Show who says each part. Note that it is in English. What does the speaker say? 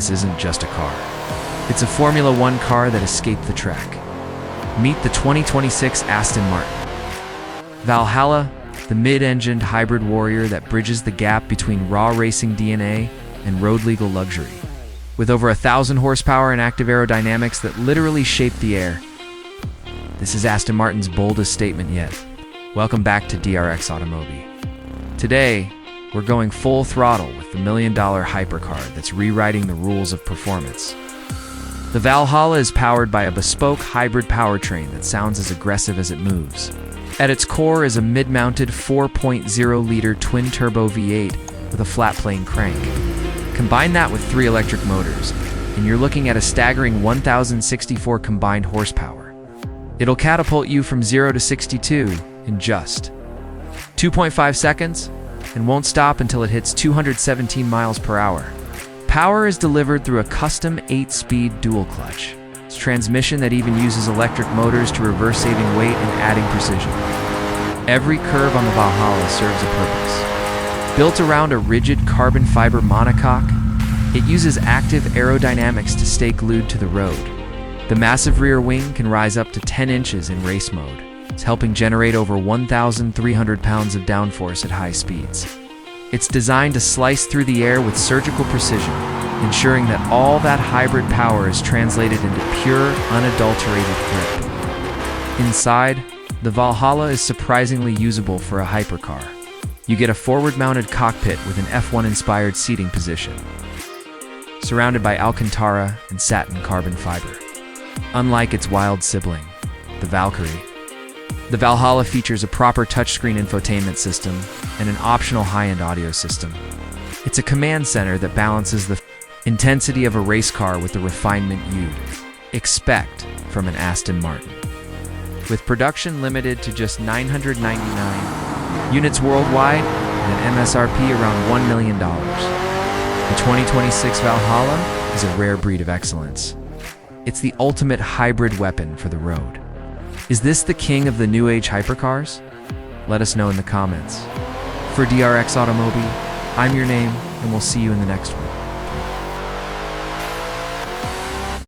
Speaker 1: this isn't just a car. It's a Formula One car that escaped the track. Meet the 2026 Aston Martin Valhalla, the mid-engined hybrid warrior that bridges the gap between raw racing DNA and road-legal luxury. With over 1,000 horsepower and active aerodynamics that literally shape the air, this is Aston Martin's boldest statement yet. Welcome back to DRX AUTO MOBI. Today, we're going full throttle with the $1 million hypercar that's rewriting the rules of performance. The Valhalla is powered by a bespoke hybrid powertrain that sounds as aggressive as it moves. At its core is a mid-mounted 4.0-liter twin-turbo V8 with a flat-plane crank. Combine that with 3 electric motors, and you're looking at a staggering 1,064 combined horsepower. It'll catapult you from 0 to 62 in just 2.5 seconds, and won't stop until it hits 217 miles per hour. Power is delivered through a custom 8-speed dual clutch. It's transmission that even uses electric motors to reverse, saving weight and adding precision. Every curve on the Valhalla serves a purpose. Built around a rigid carbon fiber monocoque, it uses active aerodynamics to stay glued to the road. The massive rear wing can rise up to 10 inches in race mode. It's helping generate over 1,300 pounds of downforce at high speeds. It's designed to slice through the air with surgical precision, ensuring that all that hybrid power is translated into pure, unadulterated grip. Inside, the Valhalla is surprisingly usable for a hypercar. You get a forward-mounted cockpit with an F1-inspired seating position, surrounded by Alcantara and satin carbon fiber. Unlike its wild sibling, the Valkyrie, the Valhalla features a proper touchscreen infotainment system and an optional high-end audio system. It's a command center that balances the intensity of a race car with the refinement you'd expect from an Aston Martin. With production limited to just 999 units worldwide and an MSRP around $1 million, the 2026 Valhalla is a rare breed of excellence. It's the ultimate hybrid weapon for the road. Is this the king of the new age hypercars? Let us know in the comments. For DRX AUTO MOBI, I'm your name, and we'll see you in the next one.